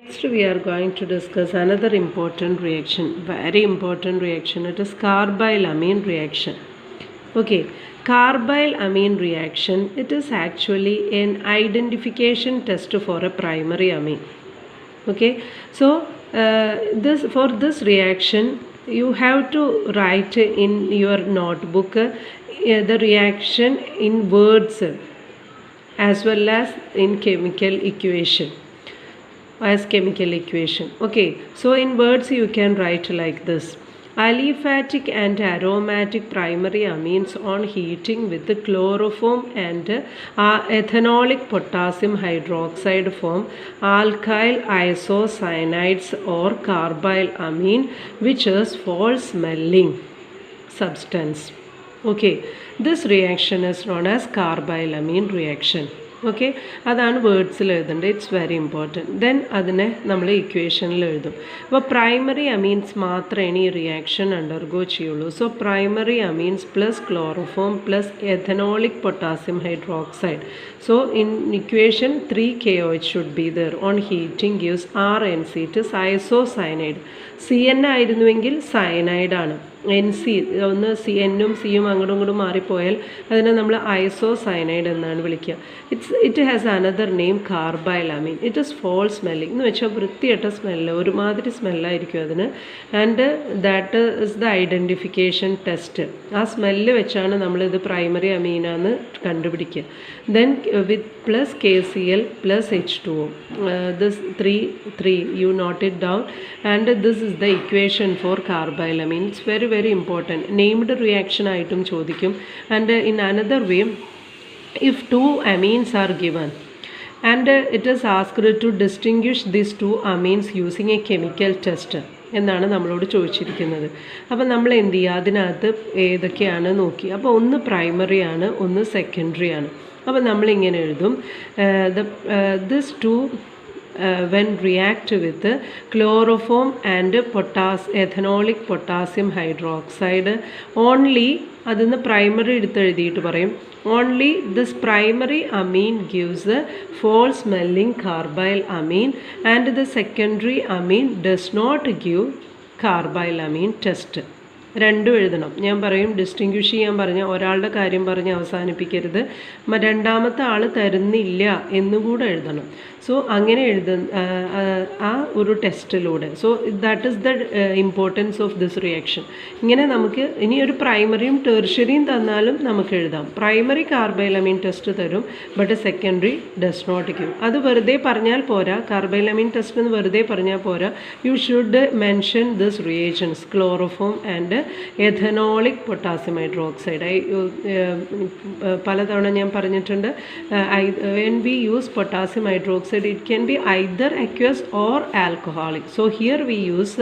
Next, we are going to discuss another important reaction, very important reaction. It is carbyl-amine reaction. Okay, carbyl-amine reaction, it is actually an identification test for a primary amine. Okay, so for this reaction, you have to write in your notebook the reaction in words as well as in chemical equation. Okay, so in words you can write like this: aliphatic and aromatic primary amines on heating with the chloroform and ethanolic potassium hydroxide form alkyl isocyanides or carbyl amine, which is false smelling substance. Okay, this reaction is known as carbyl amine reaction. Okay, അതാണ് വേർഡ്സിൽ എഴുതേണ്ടത്. It's very important. Then അതിനെ നമ്മൾ ഇക്വേഷനിൽ എഴുതും. അപ്പോൾ primary amines മാത്രമേ ഈ reaction undergo ചെയ്യുള്ളൂ. So primary amines plus chloroform plus ethanolic potassium hydroxide. So in equation 3KOH should be there. On heating gives RNC. It is isocyanide. CN ആയിരുന്നുവെങ്കിൽ സയനൈഡാണ്. NC ഒന്ന് Nഉം Cയും അങ്ങോട്ടും ഇങ്ങോട്ടും മാറിപ്പോയാൽ അതിനെ നമ്മൾ ഐസോസയനൈഡ് എന്നാണ് വിളിക്കുക. It has another name carbylamine. It is foul smelling എന്ന് വെച്ചാൽ വൃത്തികെട്ട സ്മെല്ല്, ഒരുമാതിരി സ്മെല്ലായിരിക്കും അതിന്. And that is the identification test. ആ സ്മെല്ല് വെച്ചാണ് നമ്മളിത് പ്രൈമറി അമീനാന്ന് കണ്ടുപിടിക്കുക. Then with plus KCl plus H2O. This 3 you note it down, and this is the equation for carbylamine. It's very important. Named reaction ആയിട്ടും ചോദിക്കും. And in another way, if two amines are given and it is asked to distinguish these two amines using a chemical test എന്നാണ് നമ്മളോട് ചോദിച്ചിരിക്കുന്നത്. അപ്പോൾ നമ്മൾ എന്ത് ചെയ്യുക, അതിനകത്ത് ഏതൊക്കെയാണ് നോക്കി. അപ്പോൾ ഒന്ന് പ്രൈമറി ആണ്, ഒന്ന് സെക്കൻഡറി ആണ്. അപ്പോൾ നമ്മളിങ്ങനെ എഴുതും, this two when react with chloroform and ethanolic potassium hydroxide only, അതിന്ന് പ്രൈമറി എടുത്ത് എഴുതിയിട്ട് പറയും, only this primary amine gives a foul smelling carbyl amine and the secondary amine does not give carbyl amine test. രണ്ടും എഴുതണം. ഞാൻ പറയും distinguish ചെയ്യാൻ പറഞ്ഞ ഒരാളുടെ കാര്യം പറഞ്ഞ് അവസാനിപ്പിക്കരുത്, രണ്ടാമത്തെ ആൾ തരുന്നില്ല എന്നുകൂടെ എഴുതണം. സോ അങ്ങനെ ആ ഒരു ടെസ്റ്റിലൂടെ. So that is the importance of this reaction. ഇങ്ങനെ നമുക്ക് ഇനി ഒരു പ്രൈമറിയും ടെർഷ്യറിയും തന്നാലും നമുക്ക് എഴുതാം. പ്രൈമറി കാർബൈലമീൻ ടെസ്റ്റ് തരും, but secondary does not give. അത് വെറുതെ പറഞ്ഞാൽ പോരാ, കാർബൈലമീൻ ടെസ്റ്റ് എന്ന് വെറുതെ പറഞ്ഞാൽ പോരാ. You should mention this reactions, chloroform and ethanolic potassium hydroxide. പലതവണ ഞാൻ പറഞ്ഞിട്ടുണ്ട്, when we use potassium hydroxide it can be either aqueous or alcoholic. So here we use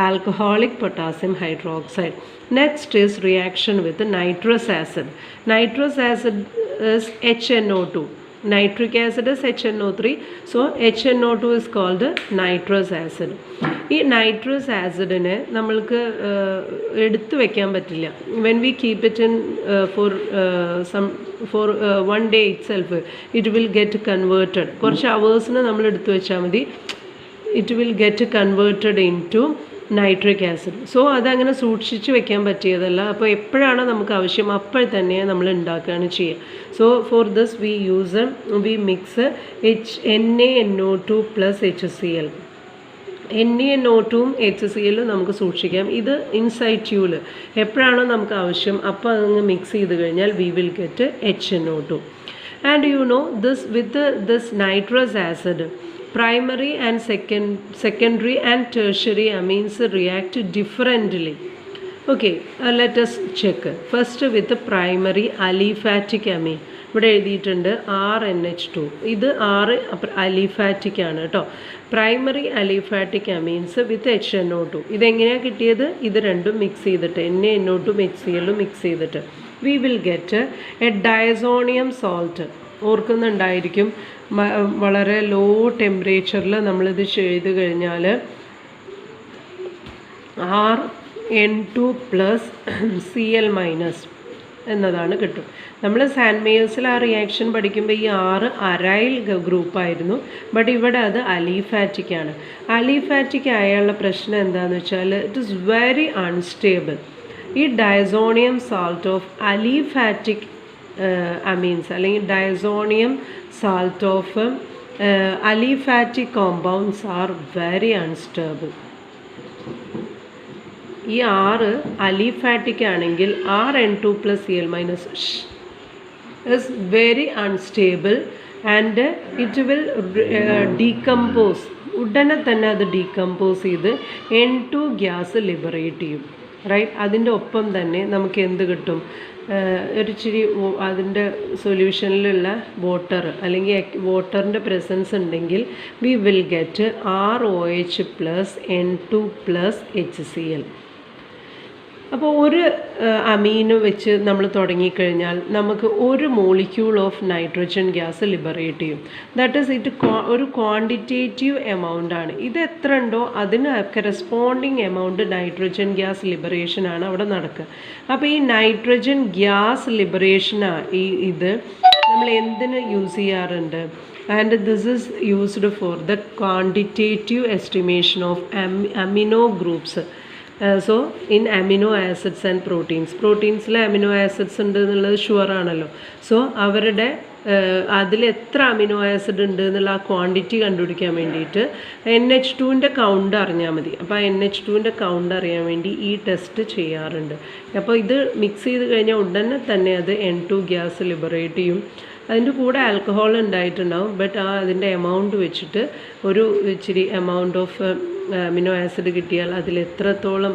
alcoholic potassium hydroxide. Next is reaction with nitrous acid. Nitrous acid is HNO2. Nitric acid is HNO3. So HNO2 is called nitrous acid. ഈ nitrous ആസിഡിനെ നമ്മൾക്ക് എടുത്തു വയ്ക്കാൻ പറ്റില്ല. When we keep it in for 1 day itself it will get converted. കുറച്ച് അവേഴ്സിന് നമ്മൾ എടുത്തു വെച്ചാൽ മതി, it will get converted into nitric acid. So അതങ്ങനെ സൂക്ഷിച്ച് വെക്കാൻ പറ്റിയതല്ല. അപ്പോൾ എപ്പോഴാണ് നമുക്ക് ആവശ്യം അപ്പോൾ തന്നെ നമ്മൾ ഉണ്ടാക്കുകയാണ് ചെയ്യുക. So for this V mix NaNO2 plus HCl. NaNO2ഉം HCl നമുക്ക് സൂക്ഷിക്കാം. ഇത് ഇൻസൈറ്റ്യൂൽ എപ്പോഴാണോ നമുക്ക് ആവശ്യം അപ്പോൾ അതങ്ങ് മിക്സ് ചെയ്ത് കഴിഞ്ഞാൽ V will get HNO2. And you know this with this nitrous acid primary and secondary and tertiary amines react differently. Okay, let us check. First with the primary aliphatic amine. ഇവിടെ എഴുതിയിട്ടുണ്ട് RNH2. ഇത് aliphatic ആണ് കേട്ടോ. Primary aliphatic amines with HNO2. ഇതെങ്ങനെയാണ് കിട്ടിയത്? ഇത് രണ്ടും mix ചെയ്തിട്ട് NaNO2 HCl മിക്സ് ചെയ്തിട്ട് we will get a diazonium salt. ഓർക്കുന്നുണ്ടായിരിക്കും, വളരെ ലോ ടെമ്പറേച്ചറിൽ നമ്മളിത് ചെയ്ത് കഴിഞ്ഞാൽ RN2 പ്ലസ് Cl മൈനസ് എന്നതാണ് കിട്ടും. നമ്മൾ സാൻഡ് മേയേഴ്സിൽ ആ റിയാക്ഷൻ പഠിക്കുമ്പോൾ ഈ 6 അരൈൽ ഗ്രൂപ്പായിരുന്നു. ബട്ട് ഇവിടെ അത് അലീഫാറ്റിക് ആണ്. അലീഫാറ്റിക് ആയുള്ള പ്രശ്നം എന്താണെന്ന് വെച്ചാൽ ഇറ്റ് ഈസ് വെരി അൺസ്റ്റേബിൾ. ഈ diazonium salt of aliphatic amines അല്ലെങ്കിൽ diazonium salt of aliphatic compounds are very unstable. ഈ 6 അലീഫാറ്റിക് ആണെങ്കിൽ Rn2+Cl- is very unstable and it will decompose. ഉടനെ തന്നെ അത് ഡീകമ്പോസ് ചെയ്ത് N2 ഗ്യാസ് ലിബറേറ്റ് ചെയ്യും. റൈറ്റ്. അതിൻ്റെ ഒപ്പം തന്നെ നമുക്ക് എന്ത് കിട്ടും? ഒരു ഇച്ചിരി അതിൻ്റെ സൊല്യൂഷനിലുള്ള വാട്ടർ അല്ലെങ്കിൽ വാട്ടറിൻ്റെ പ്രസൻസ് ഉണ്ടെങ്കിൽ വി വിൽ ഗെറ്റ് ROH+N2+HCl. അപ്പോൾ ഒരു അമീന് വെച്ച് നമ്മൾ തുടങ്ങിക്കഴിഞ്ഞാൽ നമുക്ക് ഒരു molecule of nitrogen gas liberate ചെയ്യും. ദാറ്റ് ഈസ് ഇറ്റ് ഒരു ക്വാണ്ടിറ്റേറ്റീവ് എമൗണ്ട് ആണ്. ഇത് എത്ര ഉണ്ടോ അതിന് കറസ്പോണ്ടിങ് എമൗണ്ട് നൈട്രജൻ ഗ്യാസ് ലിബറേഷനാണ് അവിടെ നടക്കുക. അപ്പോൾ ഈ നൈട്രജൻ ഗ്യാസ് ലിബറേഷനാണ് ഇത് നമ്മൾ എന്തിന് യൂസ് ചെയ്യാറുണ്ട്? And this is used for the quantitative estimation of amino groups. So in amino acids and പ്രോട്ടീൻസിൽ അമിനോ ആസിഡ്സ് ഉണ്ട് എന്നുള്ളത് ഷുവറാണല്ലോ. സോ അവരുടെ അതിൽ എത്ര അമിനോ ആസിഡ് ഉണ്ട് എന്നുള്ള ആ ക്വാണ്ടിറ്റി കണ്ടുപിടിക്കാൻ വേണ്ടിയിട്ട് NH2-ൻ്റെ കൗണ്ട് അറിഞ്ഞാൽ മതി. അപ്പോൾ NH2-ൻ്റെ കൗണ്ട് അറിയാൻ വേണ്ടി ഈ ടെസ്റ്റ് ചെയ്യാറുണ്ട്. അപ്പോൾ ഇത് മിക്സ് ചെയ്ത് കഴിഞ്ഞാൽ ഉടനെ തന്നെ അത് N2 ഗ്യാസ് ലിബറേറ്റ് ചെയ്യും. അതിൻ്റെ കൂടെ ആൽക്കഹോൾ ഉണ്ടായിട്ടുണ്ടാവും. ബട്ട് അതിൻ്റെ എമൗണ്ട് വെച്ചിട്ട് ഒരു ഇച്ചിരി എമൗണ്ട് ഓഫ് അമിനോ ആസിഡ് കിട്ടിയാൽ അതിൽ എത്രത്തോളം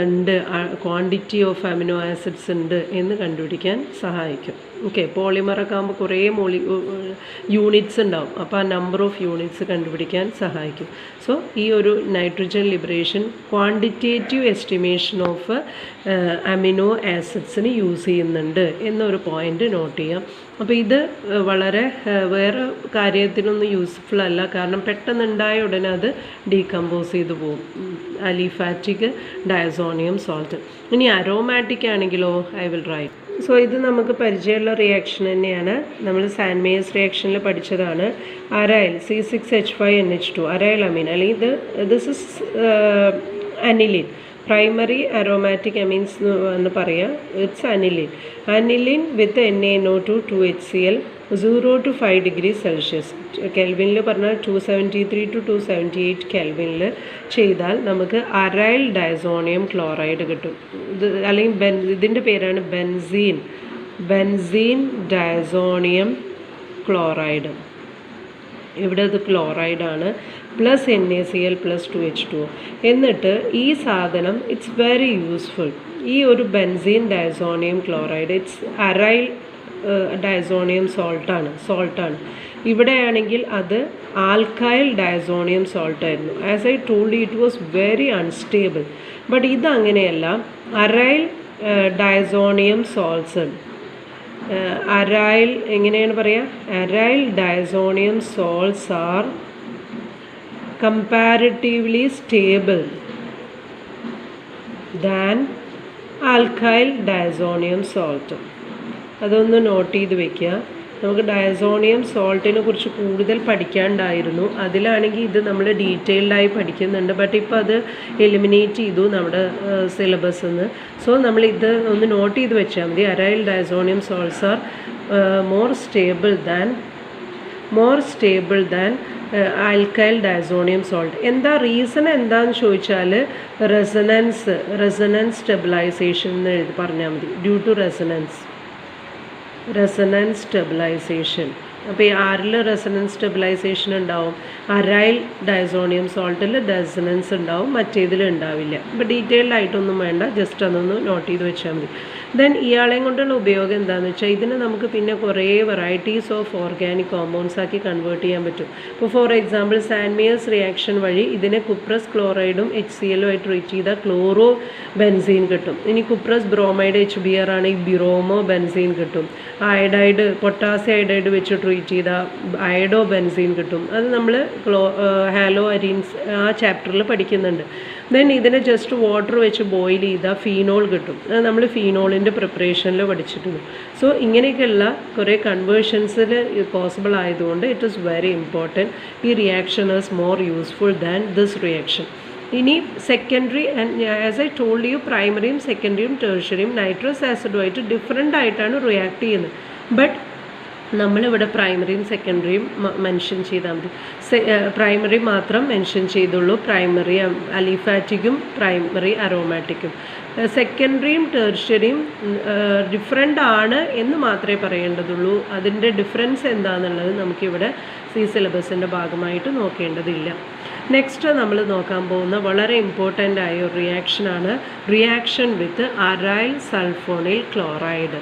ഉണ്ട്, ക്വാണ്ടിറ്റി ഓഫ് അമിനോ ആസിഡ്സ് ഉണ്ട് എന്ന് കണ്ടുപിടിക്കാൻ സഹായിക്കും. ഓക്കെ. പോളിമറൊക്കെ ആകുമ്പോൾ കുറേ യൂണിറ്റ്സ് ഉണ്ടാവും. അപ്പോൾ ആ നമ്പർ ഓഫ് യൂണിറ്റ്സ് കണ്ടുപിടിക്കാൻ സഹായിക്കും. സോ ഈ ഒരു nitrogen liberation quantitative estimation of amino ആസിഡ്സിന് യൂസ് ചെയ്യുന്നുണ്ട് എന്നൊരു പോയിൻ്റ് നോട്ട് ചെയ്യാം. അപ്പോൾ ഇത് വളരെ വേറെ കാര്യത്തിനൊന്നും യൂസ്ഫുൾ അല്ല. കാരണം പെട്ടെന്നുണ്ടായ ഉടനെ അത് ഡീകമ്പോസ് ചെയ്ത് പോകും. അലീഫാറ്റിക് ഡയസോണിയം സോൾട്ട്. ഇനി അരോമാറ്റിക് ആണെങ്കിലോ ഐ വിൽ റൈറ്റ്. സോ ഇത് നമുക്ക് പരിചയമുള്ള റിയാക്ഷൻ തന്നെയാണ്. നമ്മൾ സാൻഡ് മേയേഴ്സ് റിയാക്ഷനിൽ പഠിച്ചതാണ്. അരൈൽ C6H5NH2 അരൈൽ അമീൻ അല്ലെങ്കിൽ this is aniline. Primary aromatic amines എന്ന് പറയാം. It's aniline with NaNO2 2HCl 0 to 5 degrees Celsius. കെൽവിനിൽ പറഞ്ഞാൽ 273 to 278 കെൽവിനിൽ ചെയ്താൽ നമുക്ക് അരൈൽ ഡയസോണിയം ക്ലോറൈഡ് കിട്ടും. ഇത് അല്ലെങ്കിൽ ഇതിൻ്റെ പേരാണ് ബെൻസീൻ ഡയസോണിയം ക്ലോറൈഡ്. ഇവിടെ അത് ക്ലോറൈഡാണ്. Plus NaCl+2H2O. എന്നിട്ട് ഈ സാധനം ഇറ്റ്സ് വെരി യൂസ്ഫുൾ. ഈ ഒരു benzene diazonium chloride it's aryl diazonium സോൾട്ടാണ്. ഇവിടെയാണെങ്കിൽ അത് ആൽക്കൈൽ ഡയസോണിയം സോൾട്ടായിരുന്നു. As I told it was very unstable. But ഇതങ്ങനെയല്ല. അരൈൽ ഡയസോണിയം സോൾട്ട്സ് അരൈൽ എങ്ങനെയാണ് പറയുക? Aryl diazonium salts are comparatively stable than alkyl diazonium salt. അതൊന്ന് നോട്ട് ചെയ്ത് വെക്കുക. നമുക്ക് ഡയസോണിയം സോൾട്ടിനെ കുറിച്ച് കൂടുതൽ പഠിക്കാനുണ്ടായിരുന്നു. അതിലാണെങ്കിൽ ഇത് നമ്മൾ ഡീറ്റെയിൽഡായി പഠിക്കുന്നുണ്ട്. ബട്ട് ഇപ്പോൾ അത് എലിമിനേറ്റ് ചെയ്തു നമ്മുടെ സിലബസിൽ നിന്ന്. സോ നമ്മളിത് ഒന്ന് നോട്ട് ചെയ്ത് വെച്ചാൽ മതി. Aryl diazonium salts are more stable than alkyl diazonium salt. എന്താ റീസൺ എന്താണെന്ന് ചോദിച്ചാൽ റെസനൻസ് സ്റ്റെബിലൈസേഷൻ എന്ന് പറഞ്ഞാൽ മതി. Due to resonance stabilization. അപ്പോൾ ഈ ആരിൽ റെസനൻസ് സ്റ്റെബിലൈസേഷൻ ഉണ്ടാവും? അരൈൽ ഡയസോണിയം സോൾട്ടിൽ റെസനൻസ് ഉണ്ടാവും, മറ്റേതിൽ ഉണ്ടാവില്ല. അപ്പോൾ ഡീറ്റെയിൽഡ് ആയിട്ടൊന്നും വേണ്ട, ജസ്റ്റ് അതൊന്ന് നോട്ട് ചെയ്ത് വെച്ചാൽ മതി. ദെൻ ഇയാളെയും കൊണ്ടുള്ള ഉപയോഗം എന്താണെന്ന് വെച്ചാൽ ഇതിനെ നമുക്ക് പിന്നെ കുറേ വെറൈറ്റീസ് ഓഫ് ഓർഗാനിക് കോമ്പൗണ്ട്സ് ആക്കി കൺവേർട്ട് ചെയ്യാൻ പറ്റും. ഇപ്പോൾ for example Sandmeyer's reaction വഴി ഇതിനെ കുപ്രസ് ക്ലോറൈഡും HCl ആയിട്ട് ട്രീറ്റ് ചെയ്താൽ ക്ലോറോ ബെൻസീൻ കിട്ടും. ഇനി കുപ്രസ് ബ്രോമൈഡ് HBr ആണെങ്കിൽ ബ്രോമോ ബെൻസീൻ കിട്ടും. പൊട്ടാസ്യം അയഡൈഡ് വെച്ച് ട്രീറ്റ് ചെയ്താൽ അയഡോ ബെൻസീൻ കിട്ടും. അത് നമ്മൾ ഹാലോ അരീൻസ് ആ ചാപ്റ്ററിൽ പഠിക്കുന്നുണ്ട്. ദെൻ ഇതിനെ ജസ്റ്റ് വാട്ടർ വെച്ച് ബോയിൽ ചെയ്താൽ ഫീനോൾ കിട്ടും. അത് നമ്മൾ ഫീനോളിൻ്റെ പ്രിപ്പറേഷനിൽ പഠിച്ചിട്ടുണ്ട്. സോ ഇങ്ങനെയൊക്കെയുള്ള കുറേ കൺവേർഷൻസിൽ പോസിബിൾ ആയതുകൊണ്ട് ഇറ്റ് ഈസ് വെരി ഇമ്പോർട്ടൻറ്റ്. ഈ reaction is more useful than this reaction. ഇനി secondary and as I told you പ്രൈമറിയും സെക്കൻഡറിയും ടെർഷ്യറിയും നൈട്രസ് ആസിഡുമായിട്ട് ഡിഫറെൻ്റ് ആയിട്ടാണ് റിയാക്ട് ചെയ്യുന്നത്. ബട്ട് നമ്മളിവിടെ പ്രൈമറിയും സെക്കൻഡറിയും മെൻഷൻ ചെയ്താൽ മതി. പ്രൈമറി മാത്രം മെൻഷൻ ചെയ്തുള്ളൂ. പ്രൈമറി അലിഫാറ്റിക്കും പ്രൈമറി അരോമാറ്റിക്കും. സെക്കൻഡറിയും ടെർഷ്യറിയും ഡിഫറെൻ്റ് ആണ് എന്ന് മാത്രമേ പറയേണ്ടതുള്ളൂ. അതിൻ്റെ ഡിഫറൻസ് എന്താണെന്നുള്ളത് നമുക്കിവിടെ സിലബസിൻ്റെ ഭാഗമായിട്ട് നോക്കേണ്ടതില്ല. നെക്സ്റ്റ് നമ്മൾ നോക്കാൻ പോകുന്ന വളരെ ഇമ്പോർട്ടൻ്റ് ആയ ഒരു റിയാക്ഷനാണ് റിയാക്ഷൻ വിത്ത് അറൈൽ സൾഫോണിൽ ക്ലോറൈഡ്.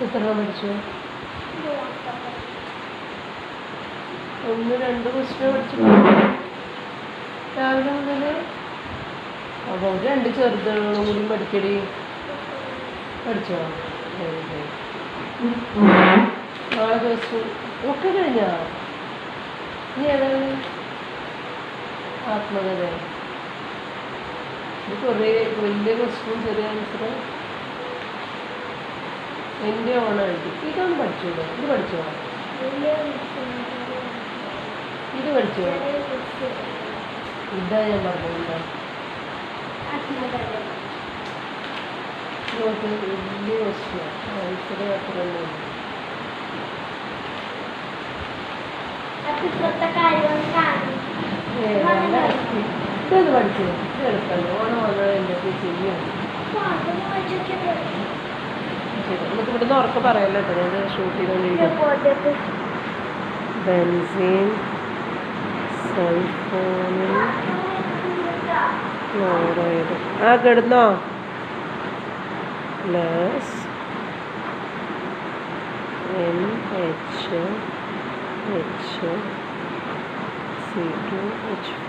എത്ര പഠിച്ചു? 1-2 ക്വസ്റ്റ്യൻ പഠിച്ചു രാവിലെ മുതൽ. അപ്പോൾ 2 ചെറുതുകളും കൂടി പഠിക്കടി. പഠിച്ചോ? നാളെ ദിവസം ഒക്കെ കഴിഞ്ഞാ? ഇനി ഏതാണ്? ആത്മകഥ. ഇത് കുറേ വലിയ ക്വസ്റ്റ്യൻ ചെറിയ ആൻസർ. എൻ്റെ ഓണായിട്ട് ഇതൊന്നും പഠിച്ചോ? ഇത് പഠിച്ചോ? ഇത് പഠിച്ചോ? ഇതാ ഞാൻ പറഞ്ഞില്ല. വലിയ ക്വസ്റ്റ്യൻ ആൻസർ അത്ര ഇതൊന്ന് പഠിച്ചോ? ഇത് എളുപ്പമല്ലോ. ഓണം വന്നാൽ എന്തൊക്കെ ചെയ്യും. നമുക്ക് ഇവിടുന്ന് ഉറക്കെ പറയല്ലോ കേട്ടോ. ഞാൻ ഷൂട്ട് ചെയ്തുകൊണ്ടിരിക്കും. ബെൻസീൻ സൾഫോണിൽ ക്ലോറൈഡ് കിടന്നോ plus NHC2H5.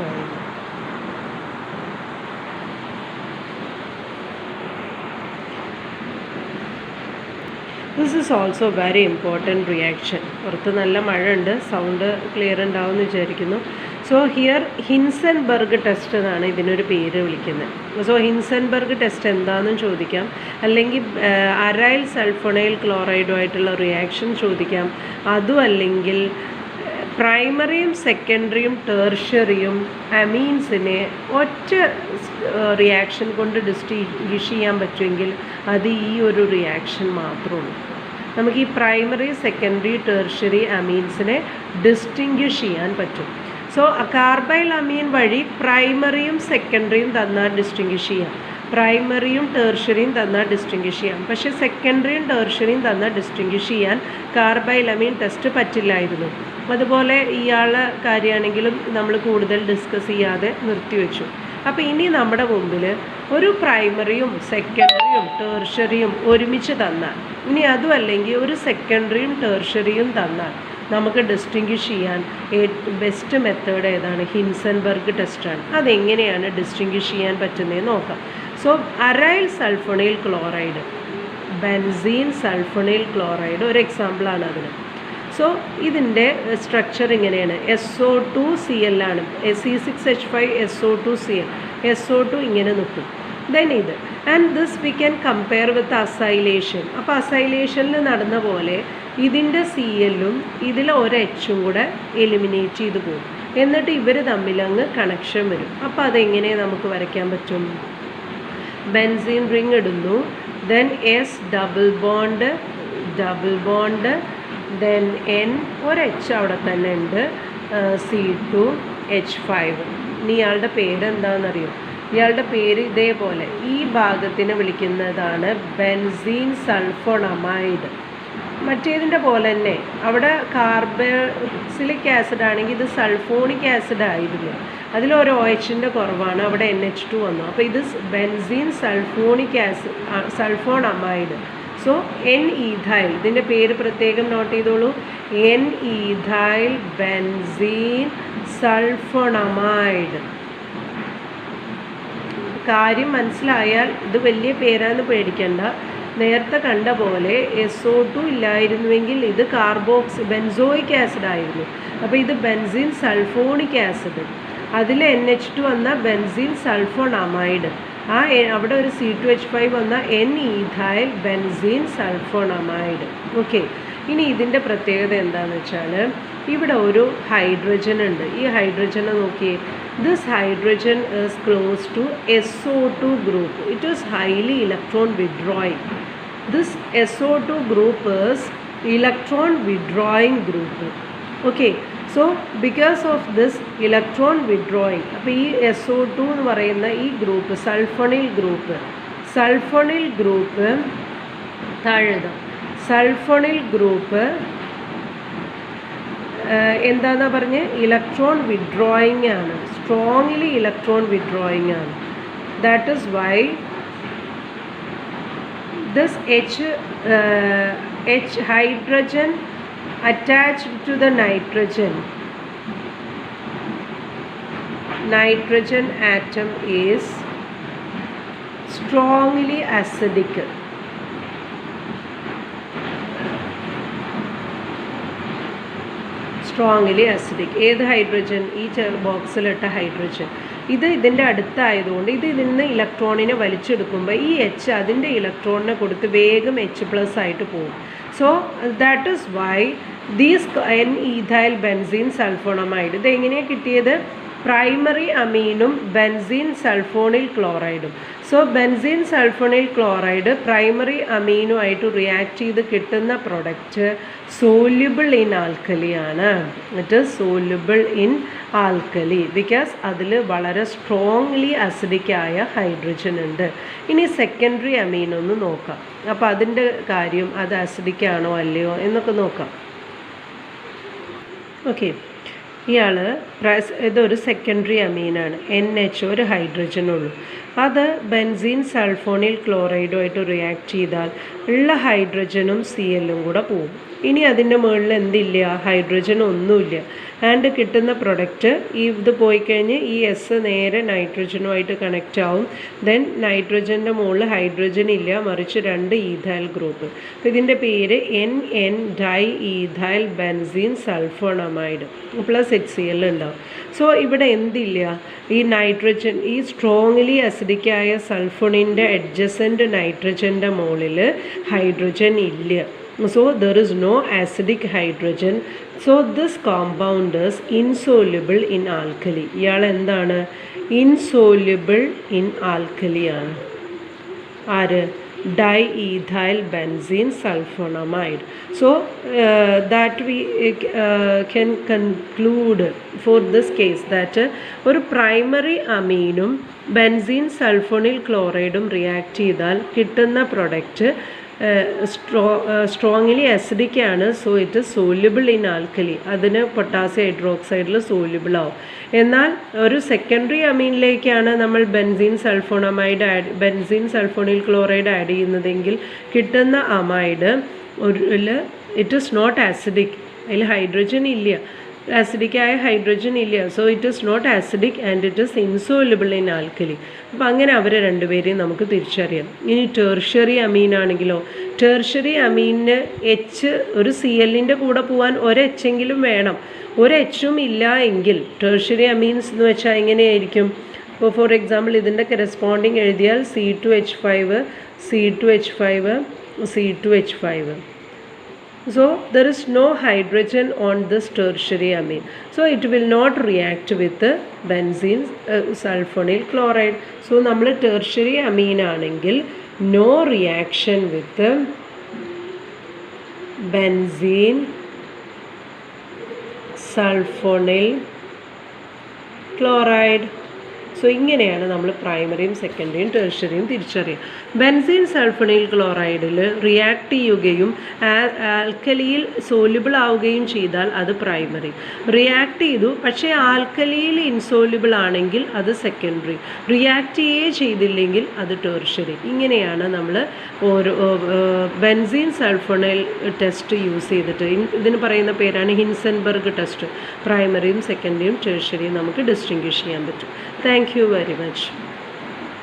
This is also very important reaction. പുറത്ത് നല്ല മഴ ഉണ്ട്. സൗണ്ട് ക്ലിയർ ഉണ്ടാവുമെന്ന് വിചാരിക്കുന്നു. സോ ഹിയർ ഹിൻസൻബർഗ് ടെസ്റ്റ് എന്നാണ് ഇതിനൊരു പേര് വിളിക്കുന്നത്. സോ ഹിൻസൻബർഗ് ടെസ്റ്റ് എന്താണെന്നും ചോദിക്കാം, അല്ലെങ്കിൽ അറൈൽ സൾഫോണൈൽ ക്ലോറൈഡുമായിട്ടുള്ള റിയാക്ഷൻ ചോദിക്കാം. അതും അല്ലെങ്കിൽ പ്രൈമറിയും സെക്കൻഡറിയും ടെർഷ്യറിയും അമീൻസിനെ ഒറ്റ റിയാക്ഷൻ കൊണ്ട് ഡിസ്റ്റിങ്വിഷ് ചെയ്യാൻ പറ്റുമെങ്കിൽ അത് ഈ ഒരു റിയാക്ഷൻ മാത്രമേ ഉള്ളൂ. നമുക്ക് ഈ പ്രൈമറി സെക്കൻഡറി ടെർഷ്യറി അമീൻസിനെ ഡിസ്റ്റിങ്വിഷ് ചെയ്യാൻ പറ്റും. സോ കാർബൈൽ അമീൻ വഴി പ്രൈമറിയും സെക്കൻഡറിയും തന്നാൽ ഡിസ്റ്റിങ്വിഷ് ചെയ്യാം, പ്രൈമറിയും ടെർഷ്യറിയും തന്നാൽ ഡിസ്റ്റിങ്വിഷ് ചെയ്യാം. പക്ഷേ സെക്കൻഡറിയും ടെർഷ്യറിയും തന്നാൽ ഡിസ്റ്റിങ്വിഷ് ചെയ്യാൻ കാർബൈൽ അമീൻ ടെസ്റ്റ് പറ്റില്ലായിരുന്നു. അതുപോലെ ഇയാളെ കാര്യമാണെങ്കിലും നമ്മൾ കൂടുതൽ ഡിസ്കസ് ചെയ്യാതെ നിർത്തിവെച്ചു. അപ്പോൾ ഇനി നമ്മുടെ മുമ്പിൽ ഒരു പ്രൈമറിയും സെക്കൻഡറിയും ടെർഷ്യറിയും ഒരുമിച്ച് തന്നാൽ, ഇനി അതും അല്ലെങ്കിൽ ഒരു സെക്കൻഡറിയും ടെർഷ്യറിയും തന്നാൽ നമുക്ക് ഡിസ്റ്റിങ്വിഷ് ചെയ്യാൻ ബെസ്റ്റ് മെത്തേഡ് ഏതാണ്? ഹിൻസൻബർഗ് ടെസ്റ്റാണ്. അതെങ്ങനെയാണ് ഡിസ്റ്റിങ്വിഷ് ചെയ്യാൻ പറ്റുന്നതെന്ന് നോക്കാം. So aryl sulphonyl chloride, benzene sulphonyl chloride ഒരു എക്സാമ്പിളാണ് അതിന്. സോ ഇതിൻ്റെ സ്ട്രക്ചർ ഇങ്ങനെയാണ്. SO2Cl ആണ്, C6H5SO2Cl. SO2 ഇങ്ങനെ നിൽക്കും. ദെൻ ഇത് and this we can compare with acylation. അപ്പോൾ അസൈലേഷനിൽ നടന്ന പോലെ ഇതിൻ്റെ CLഉം ഇതിൽ ഒരു Hഉം കൂടെ എലിമിനേറ്റ് ചെയ്ത് പോകും. എന്നിട്ട് ഇവർ തമ്മിൽ അങ്ങ് കണക്ഷൻ വരും. അപ്പോൾ അതെങ്ങനെ നമുക്ക് വരയ്ക്കാൻ പറ്റും? ബെൻസീൻ റിങ് ഇടുന്നു, then S double bond, then N ഒരു H അവിടെ തന്നെ ഉണ്ട്, C2H5. ഇനി ഇയാളുടെ പേരെന്താണെന്നറിയോ? ഇയാളുടെ പേര് ഇതേപോലെ ഈ ഭാഗത്തിനെ വിളിക്കുന്നതാണ് ബെൻസീൻ സൾഫോണമൈഡ്. മറ്റേതിൻ്റെ പോലെ തന്നെ അവിടെ കാർബോക്സിലിക് ആസിഡ് ആണെങ്കിൽ ഇത് സൾഫോണിക് ആസിഡ് ആയിരുന്നു. അതിലൊരു OHൻ്റെ കുറവാണ്, അവിടെ NH2 വന്നു. അപ്പോൾ ഇത് benzene sulphonic acid sulphonamide. So N ethyl, ഇതിൻ്റെ പേര് പ്രത്യേകം നോട്ട് ചെയ്തോളൂ, N-ഈഥൈൽ ബെൻസീൻ സൾഫോണമൈഡ്. കാര്യം മനസ്സിലായാൽ ഇത് വലിയ പേരാന്ന് പേടിക്കണ്ട. നേരത്തെ കണ്ട പോലെ SO2 ഇല്ലായിരുന്നുവെങ്കിൽ ഇത് ബെൻസോയിക് ആസിഡ് ആയിരുന്നു. അപ്പോൾ ഇത് ബെൻസീൻ സൾഫോണിക് ആസിഡ്, അതിൽ NH2 വന്ന ബെൻസീൻ സൾഫോണമൈഡ്, അവിടെ ഒരു C2H5 വന്ന N-ഈഥൈൽ ബെൻസീൻ സൾഫോണമൈഡ്. ഓക്കെ, ഇനി ഇതിൻ്റെ പ്രത്യേകത എന്താണെന്ന് വെച്ചാൽ ഇവിടെ ഒരു ഹൈഡ്രജൻ ഉണ്ട്. ഈ ഹൈഡ്രജനെ നോക്കിയേ, this hydrogen is close to SO2 group. It is highly electron withdrawing. This SO2 group is electron withdrawing group. Okay, so because of this electron withdrawing, അപ്പോൾ ഈ SO2 എന്ന് പറയുന്ന ഈ ഗ്രൂപ്പ് സൾഫോണിൽ ഗ്രൂപ്പ് താഴെഴുതാം. സൾഫോണിൽ ഗ്രൂപ്പ് എന്താണെന്നാ പറഞ്ഞ്, electron withdrawing ആണ്, strongly electron withdrawing ആണ്. That is why this H hydrogen attached to the nitrogen atom is strongly acidic. ഏത് ഹൈഡ്രജൻ? ഈ ബോക്സിലിട്ട ഹൈഡ്രജൻ. ഇതിൻ്റെ അടുത്തായതുകൊണ്ട് ഇതിൽ നിന്ന് ഇലക്ട്രോണിനെ വലിച്ചെടുക്കുമ്പോൾ ഈ H അതിൻ്റെ ഇലക്ട്രോണിനെ കൊടുത്ത് വേഗം H+ ആയിട്ട് പോകും. So that is why these N ethyl benzene sulphonamide, ഇത് എങ്ങനെയാണ് കിട്ടിയത്? പ്രൈമറി അമീനും ബെൻസീൻ സൾഫോണിൽ ക്ലോറൈഡും. So benzene sulphonyl chloride primary അമീനുമായിട്ട് റിയാക്ട് ചെയ്ത് കിട്ടുന്ന പ്രൊഡക്റ്റ് സോല്യുബിൾ ഇൻ ആൽക്കലി ആണ്. It is soluble in alkali because അതിൽ വളരെ സ്ട്രോങ്ലി അസിഡിക് ആയ ഹൈഡ്രജൻ ഉണ്ട്. ഇനി സെക്കൻഡറി അമീൻ ഒന്ന് നോക്കാം. അപ്പോൾ അതിൻ്റെ കാര്യം, അത് അസിഡിക് ആണോ അല്ലയോ എന്നൊക്കെ നോക്കാം. ഓക്കെ, ഇതൊരു സെക്കൻഡറി അമീനാണ്. NH ഒരു ഹൈഡ്രജനുള്ളൂ. അത് ബെൻസീൻ സൾഫോണിൽ ക്ലോറൈഡുമായിട്ട് റിയാക്ട് ചെയ്താൽ ഉള്ള ഹൈഡ്രജനും Cl-ഉം കൂടെ പോകും. ഇനി അതിൻ്റെ മുകളിൽ എന്തില്ല? ഹൈഡ്രജൻ ഒന്നുമില്ല. ആൻഡ് കിട്ടുന്ന പ്രൊഡക്റ്റ് ഇത് പോയി കഴിഞ്ഞ് ഈ S നേരെ നൈട്രജനുമായിട്ട് കണക്റ്റ് ആവും. ദെൻ നൈട്രജൻ്റെ മുകളിൽ ഹൈഡ്രജൻ ഇല്ല, മറിച്ച് 2 ഈഥൈൽ ഗ്രൂപ്പ്. അപ്പോൾ ഇതിൻ്റെ പേര് NN diethyl benzene sulphonamide plus HCl ഉണ്ടാവും. സോ ഇവിടെ എന്തില്ല? ഈ നൈട്രജൻ, ഈ സ്ട്രോങ്ലി അസിഡിക്കായ സൾഫോണിൻ്റെ അഡ്ജസൻറ്റ് നൈട്രജൻ്റെ മുകളിൽ ഹൈഡ്രജൻ ഇല്ല. So there is no acidic hydrogen. So this compound is insoluble in alkali. ഇയാൾ എന്താണ്? ഇൻസോല്യുബിൾ ഇൻ ആൽക്കലി ആണ്. ആര്? diethyl benzene sulfonamide. So that we can conclude for this case that ഒരു primary അമീനും benzene sulphonyl ക്ലോറൈഡും react ചെയ്താൽ കിട്ടുന്ന product strongly acidic ആണ്. So it is soluble in alkali. അതിന് പൊട്ടാസ്യം ഹൈഡ്രോക്സൈഡിൽ സോല്യുബിൾ ആവും. എന്നാൽ ഒരു സെക്കൻഡറി അമീനിലേക്കാണ് നമ്മൾ ബെൻസീൻ സൾഫോണിൽ ക്ലോറൈഡ് ആഡ് ചെയ്യുന്നതെങ്കിൽ കിട്ടുന്ന amide it is not acidic. അതിൽ ഹൈഡ്രജൻ ഇല്ല, ആസിഡിക്കായ ഹൈഡ്രജൻ ഇല്ല. So it is not acidic and it is insoluble in alkali. അപ്പോൾ അങ്ങനെ അവരെ രണ്ടുപേരെയും നമുക്ക് തിരിച്ചറിയാം. ഇനി ടെർഷ്യറി അമീനാണെങ്കിലോ, ടെർഷ്യറി അമീനിന് ഒരു Cl-ൻ്റെ കൂടെ പോകാൻ ഒരു H-എങ്കിലും വേണം. ഒരു H-ഉം ഇല്ല എങ്കിൽ ടെർഷ്യറി അമീൻസ് എന്ന് വെച്ചാൽ എങ്ങനെയായിരിക്കും? ഇപ്പോൾ ഫോർ എക്സാമ്പിൾ ഇതിൻ്റെ കറസ്പോണ്ടിങ് എഴുതിയാൽ C2H5. So there is no hydrogen on this tertiary amine. So it will not react with the benzene sulfonyl chloride. So നമ്മൾ tertiary amine ആണെങ്കിൽ no reaction with the benzene sulfonyl chloride. So ഇങ്ങനെയാണ് നമ്മൾ പ്രൈമറിയും സെക്കൻഡറിയും ടെർഷ്യറിയും തിരിച്ചറിയുക. Benzene സൾഫോണൈൽ ക്ലോറൈഡിൽ react ചെയ്യുകയും ആൽക്കലിയിൽ soluble ആവുകയും ചെയ്താൽ അത് പ്രൈമറി. റിയാക്ട് ചെയ്തു പക്ഷേ ആൽക്കലിയിൽ ഇൻസോല്യൂബിൾ ആണെങ്കിൽ അത് സെക്കൻഡറി. റിയാക്ട് ചെയ്തില്ലെങ്കിൽ അത് ടെർഷ്യറി. ഇങ്ങനെയാണ് നമ്മൾ ഓരോ ബെൻസീൻ സൾഫോണൈൽ ടെസ്റ്റ് യൂസ് ചെയ്തിട്ട്, ഇതിന് പറയുന്ന പേരാണ് ഹിൻസൻബർഗ് ടെസ്റ്റ്. പ്രൈമറിയും സെക്കൻഡറിയും ടെർഷ്യറിയും നമുക്ക് ഡിസ്റ്റിങ്ക്വിഷ് ചെയ്യാൻ പറ്റും. Thank you very much.